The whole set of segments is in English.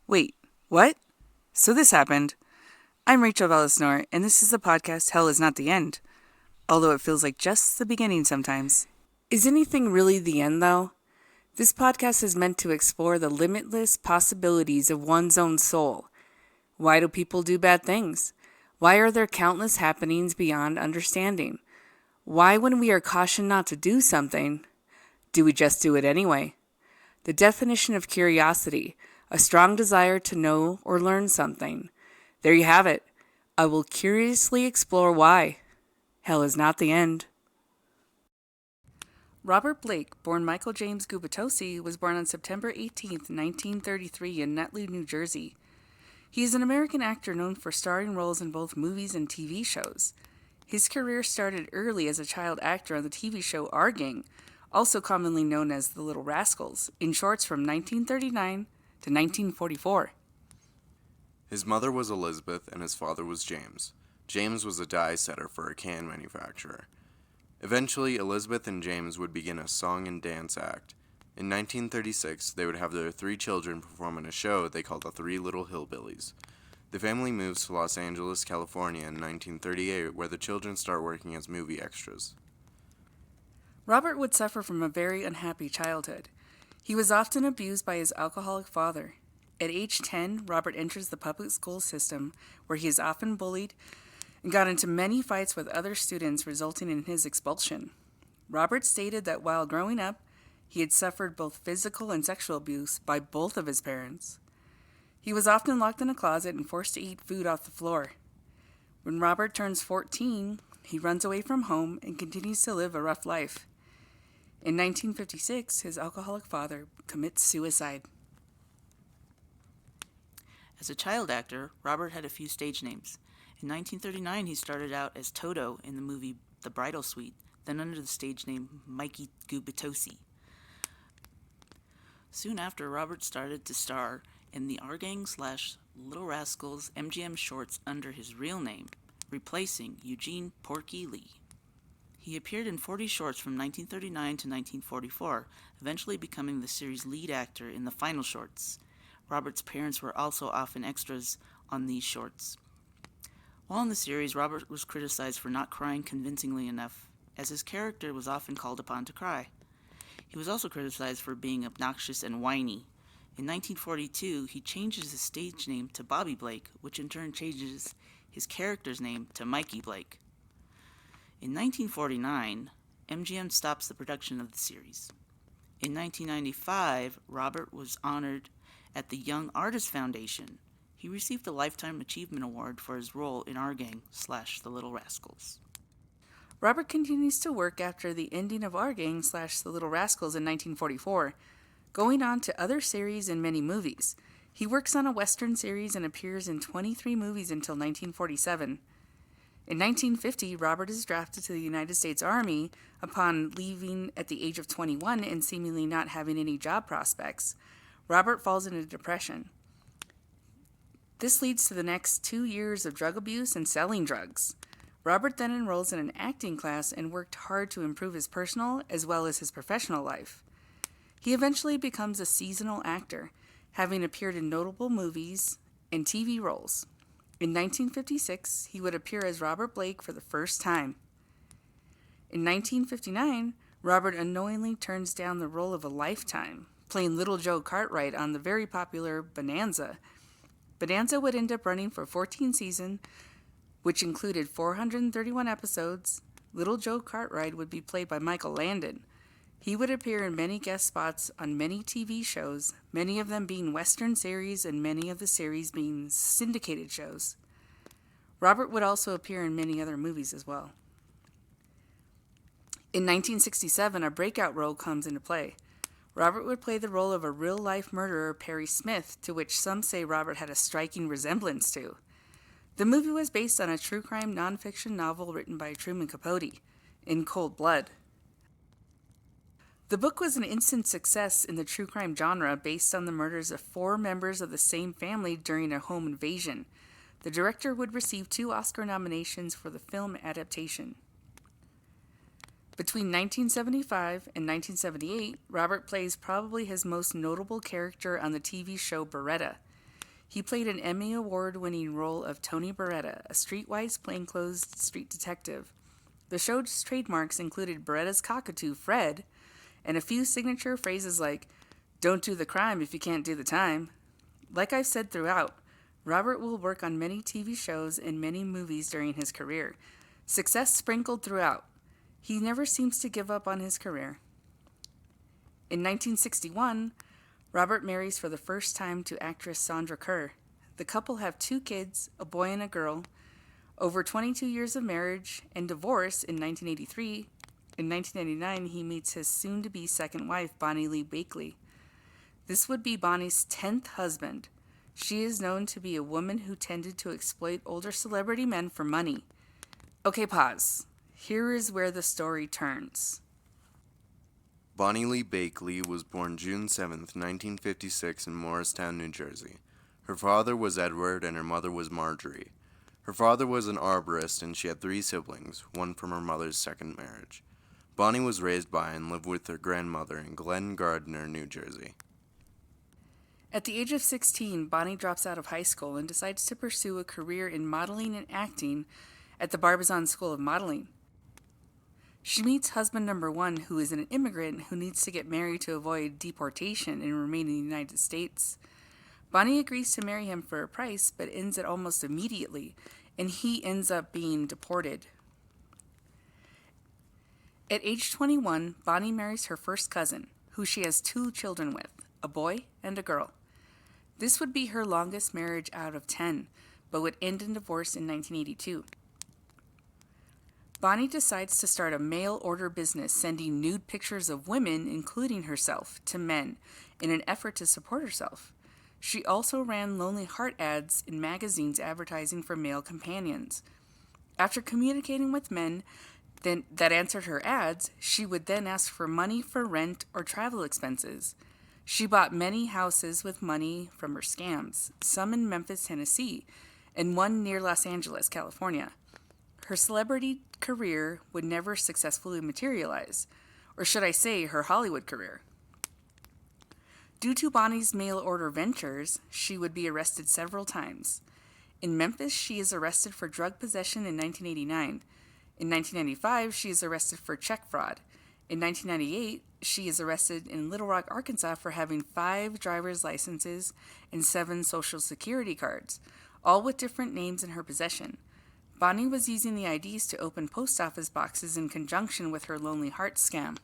Wait, what? So this happened. I'm Rachel Velis, and this is the podcast Hell is Not the End, although it feels like just the beginning sometimes. Is anything really the end, though? This podcast is meant to explore the limitless possibilities of one's own soul. Why do people do bad things? Why are there countless happenings beyond understanding? Why, when we are cautioned not to do something, do we just do it anyway? The definition of curiosity, a strong desire to know or learn something. There you have it. I will curiously explore why. Hell is not the end. Robert Blake, born Michael James Gubitosi, was born on September 18, 1933 in Nutley, New Jersey. He is an American actor known for starring roles in both movies and TV shows. His career started early as a child actor on the TV show Our Gang, also commonly known as The Little Rascals, in shorts from 1939 to 1944. His mother was Elizabeth and his father was James. James was a die setter for a can manufacturer. Eventually, Elizabeth and James would begin a song and dance act. In 1936, they would have their 3 children perform in a show they called the Three Little Hillbillies. The family moves to Los Angeles, California in 1938, where the children start working as movie extras. Robert would suffer from a very unhappy childhood. He was often abused by his alcoholic father. At age 10, Robert enters the public school system, where he is often bullied and got into many fights with other students, resulting in his expulsion. Robert stated that while growing up, he had suffered both physical and sexual abuse by both of his parents. He was often locked in a closet and forced to eat food off the floor. When Robert turns 14, he runs away from home and continues to live a rough life. In 1956, his alcoholic father commits suicide. As a child actor, Robert had a few stage names. In 1939, he started out as Toto in the movie The Bridal Suite, then under the stage name Mikey Gubitosi. Soon after, Robert started to star in the Our Gang / Little Rascals MGM shorts under his real name, replacing Eugene Porky Lee. He appeared in 40 shorts from 1939 to 1944, eventually becoming the series' lead actor in the final shorts. Robert's parents were also often extras on these shorts. While in the series, Robert was criticized for not crying convincingly enough, as his character was often called upon to cry. He was also criticized for being obnoxious and whiny. In 1942, he changes his stage name to Bobby Blake, which in turn changes his character's name to Mikey Blake. In 1949, MGM stops the production of the series. In 1995, Robert was honored at the Young Artist Foundation. He received a Lifetime Achievement Award for his role in Our Gang / The Little Rascals. Robert continues to work after the ending of Our Gang / The Little Rascals in 1944, going on to other series and many movies. He works on a Western series and appears in 23 movies until 1947. In 1950, Robert is drafted to the United States Army upon leaving at the age of 21 and seemingly not having any job prospects. Robert falls into depression. This leads to the next 2 years of drug abuse and selling drugs. Robert then enrolls in an acting class and worked hard to improve his personal as well as his professional life. He eventually becomes a seasonal actor, having appeared in notable movies and TV roles. In 1956, he would appear as Robert Blake for the first time. In 1959, Robert unknowingly turns down the role of a lifetime, playing Little Joe Cartwright on the very popular Bonanza. Bonanza would end up running for 14 seasons, which included 431 episodes. Little Joe Cartwright would be played by Michael Landon. He would appear in many guest spots on many TV shows, many of them being Western series and many of the series being syndicated shows. Robert would also appear in many other movies as well. In 1967, a breakout role comes into play. Robert would play the role of a real-life murderer, Perry Smith, to which some say Robert had a striking resemblance to. The movie was based on a true crime nonfiction novel written by Truman Capote, In Cold Blood. The book was an instant success in the true crime genre based on the murders of 4 members of the same family during a home invasion. The director would receive 2 Oscar nominations for the film adaptation. Between 1975 and 1978, Robert plays probably his most notable character on the TV show Beretta. He played an Emmy Award-winning role of Tony Beretta, a streetwise plainclothes street detective. The show's trademarks included Beretta's cockatoo, Fred, and a few signature phrases like, "Don't do the crime if you can't do the time." Like I've said throughout, Robert will work on many TV shows and many movies during his career. Success sprinkled throughout. He never seems to give up on his career. In 1961, Robert marries for the first time to actress Sandra Kerr. The couple have 2 kids, a boy and a girl. Over 22 years of marriage and divorce in 1983, in 1999 he meets his soon-to-be second wife, Bonnie Lee Bakley. This would be Bonnie's 10th husband. She is known to be a woman who tended to exploit older celebrity men for money. Okay, pause. Here is where the story turns. Bonnie Lee Bakley was born June 7, 1956 in Morristown, New Jersey. Her father was Edward and her mother was Marjorie. Her father was an arborist and she had 3 siblings, one from her mother's second marriage. Bonnie was raised by and lived with her grandmother in Glen Gardner, New Jersey. At the age of 16, Bonnie drops out of high school and decides to pursue a career in modeling and acting at the Barbizon School of Modeling. She meets husband number 1, who is an immigrant who needs to get married to avoid deportation and remain in the United States. Bonnie agrees to marry him for a price, but ends it almost immediately, and he ends up being deported. At age 21, Bonnie marries her first cousin, who she has 2 children with, a boy and a girl. This would be her longest marriage out of 10, but would end in divorce in 1982. Bonnie decides to start a mail-order business sending nude pictures of women, including herself, to men in an effort to support herself. She also ran Lonely Heart ads in magazines advertising for male companions. After communicating with men that answered her ads, she would then ask for money for rent or travel expenses. She bought many houses with money from her scams, some in Memphis, Tennessee, and one near Los Angeles, California. Her celebrity career would never successfully materialize, or should I say her Hollywood career. Due to Bonnie's mail-order ventures, she would be arrested several times. In Memphis, she is arrested for drug possession in 1989. In 1995, she is arrested for check fraud. In 1998, she is arrested in Little Rock, Arkansas for having 5 driver's licenses and 7 social security cards, all with different names in her possession. Bonnie was using the IDs to open post office boxes in conjunction with her Lonely Heart scam.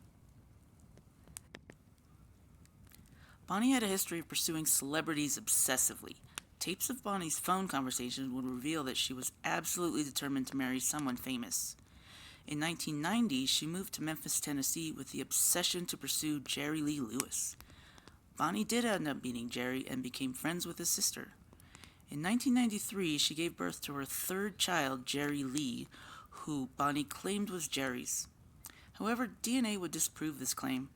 Bonnie had a history of pursuing celebrities obsessively. Tapes of Bonnie's phone conversations would reveal that she was absolutely determined to marry someone famous. In 1990, she moved to Memphis, Tennessee with the obsession to pursue Jerry Lee Lewis. Bonnie did end up meeting Jerry and became friends with his sister. In 1993, she gave birth to her 3rd child, Jerry Lee, who Bonnie claimed was Jerry's. However, DNA would disprove this claim.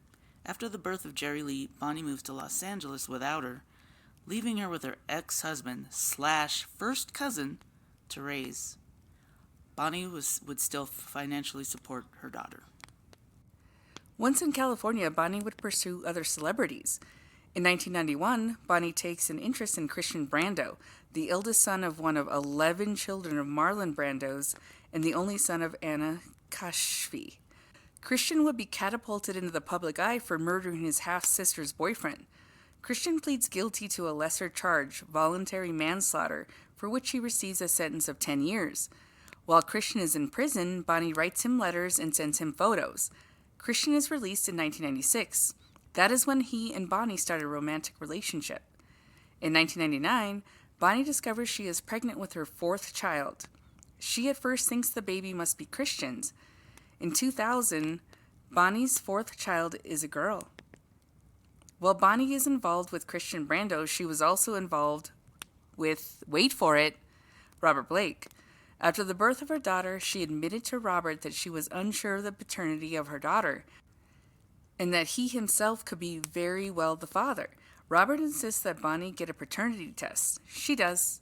After the birth of Jerry Lee, Bonnie moved to Los Angeles without her, leaving her with her ex-husband / first cousin to raise. Bonnie would still financially support her daughter. Once in California, Bonnie would pursue other celebrities. In 1991, Bonnie takes an interest in Christian Brando, the eldest son of one of 11 children of Marlon Brandos and the only son of Anna Kashfi. Christian would be catapulted into the public eye for murdering his half-sister's boyfriend. Christian pleads guilty to a lesser charge, voluntary manslaughter, for which he receives a sentence of 10 years. While Christian is in prison, Bonnie writes him letters and sends him photos. Christian is released in 1996. That is when he and Bonnie start a romantic relationship. In 1999, Bonnie discovers she is pregnant with her 4th child. She at first thinks the baby must be Christian's. In 2000, Bonnie's 4th child is a girl. While Bonnie is involved with Christian Brando, she was also involved with, wait for it, Robert Blake. After the birth of her daughter, she admitted to Robert that she was unsure of the paternity of her daughter, and that he himself could be very well the father. Robert insists that Bonnie get a paternity test. She does.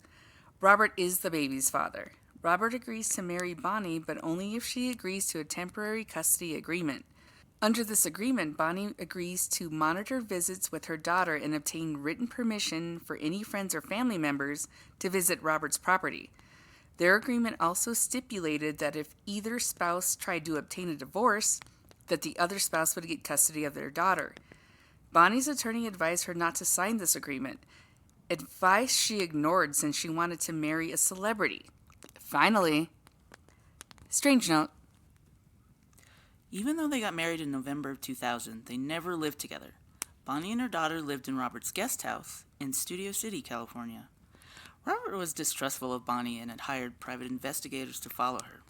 Robert is the baby's father. Robert agrees to marry Bonnie, but only if she agrees to a temporary custody agreement. Under this agreement, Bonnie agrees to monitor visits with her daughter and obtain written permission for any friends or family members to visit Robert's property. Their agreement also stipulated that if either spouse tried to obtain a divorce, that the other spouse would get custody of their daughter. Bonnie's attorney advised her not to sign this agreement, advice she ignored since she wanted to marry a celebrity. Finally, strange note. Even though they got married in November of 2000, they never lived together. Bonnie and her daughter lived in Robert's guest house in Studio City, California. Robert was distrustful of Bonnie and had hired private investigators to follow her.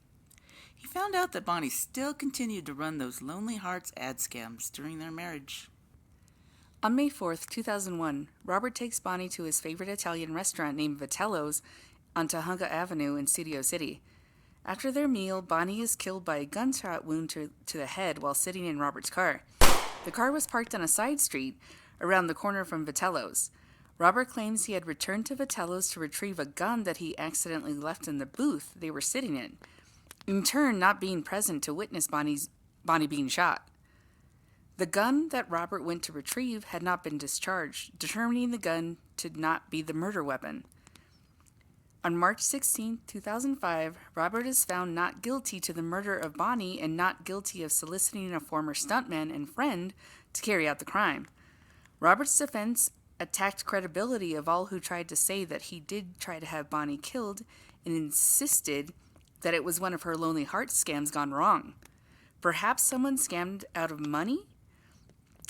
He found out that Bonnie still continued to run those Lonely Hearts ad scams during their marriage. On May 4th, 2001, Robert takes Bonnie to his favorite Italian restaurant named Vitello's on Tujunga Avenue in Studio City. After their meal, Bonnie is killed by a gunshot wound to the head while sitting in Robert's car. The car was parked on a side street around the corner from Vitello's. Robert claims he had returned to Vitello's to retrieve a gun that he accidentally left in the booth they were sitting in turn not being present to witness Bonnie being shot. The gun that Robert went to retrieve had not been discharged, determining the gun to not be the murder weapon. On March 16, 2005, Robert is found not guilty to the murder of Bonnie and not guilty of soliciting a former stuntman and friend to carry out the crime. Robert's defense attacked credibility of all who tried to say that he did try to have Bonnie killed and insisted that it was one of her Lonely Hearts scams gone wrong. Perhaps someone scammed out of money?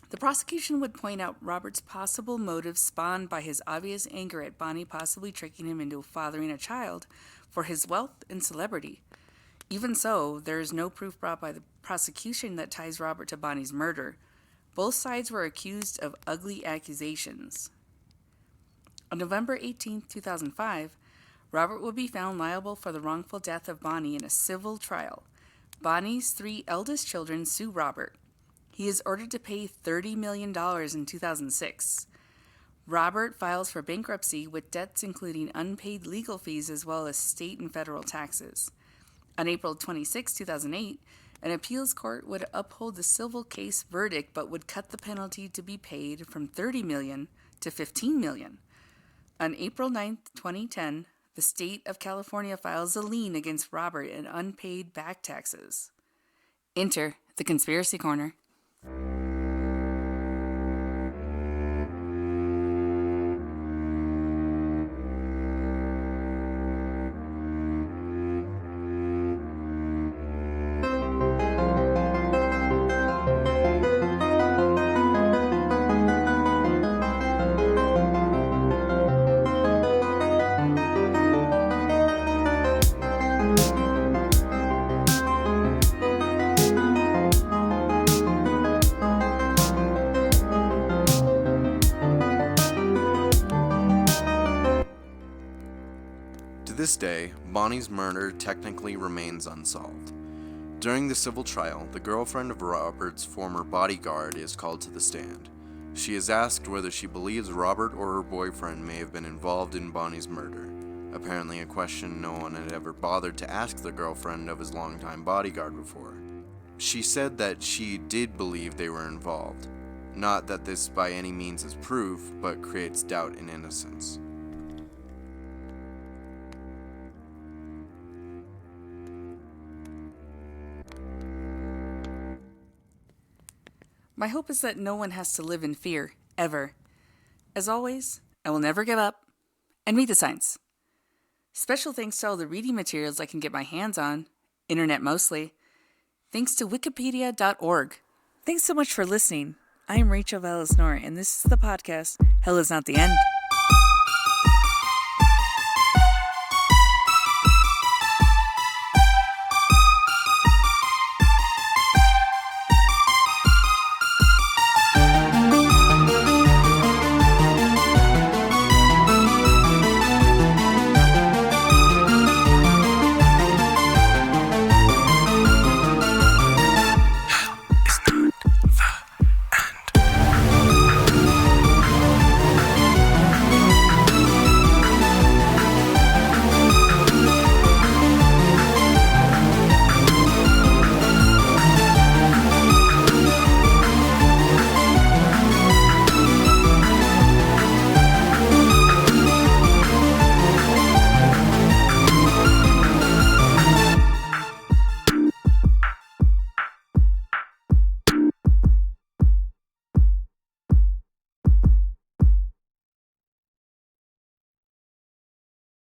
The prosecution would point out Robert's possible motive spawned by his obvious anger at Bonnie possibly tricking him into fathering a child for his wealth and celebrity. Even so, there is no proof brought by the prosecution that ties Robert to Bonnie's murder. Both sides were accused of ugly accusations. On November 18, 2005, Robert will be found liable for the wrongful death of Bonnie in a civil trial. Bonnie's 3 eldest children sue Robert. He is ordered to pay $30 million in 2006. Robert files for bankruptcy with debts including unpaid legal fees as well as state and federal taxes. On April 26, 2008, an appeals court would uphold the civil case verdict but would cut the penalty to be paid from $30 million to $15 million. On April 9, 2010, the state of California files a lien against Robert in unpaid back taxes. Enter the Conspiracy Corner. To this day, Bonnie's murder technically remains unsolved. During the civil trial, the girlfriend of Robert's former bodyguard is called to the stand. She is asked whether she believes Robert or her boyfriend may have been involved in Bonnie's murder, apparently a question no one had ever bothered to ask the girlfriend of his longtime bodyguard before. She said that she did believe they were involved. Not that this by any means is proof, but creates doubt and innocence. My hope is that no one has to live in fear, ever. As always, I will never give up and read the science. Special thanks to all the reading materials I can get my hands on, internet mostly. Thanks to wikipedia.org. Thanks so much for listening. I am Rachel Velis, and this is the podcast, Hell is Not the End.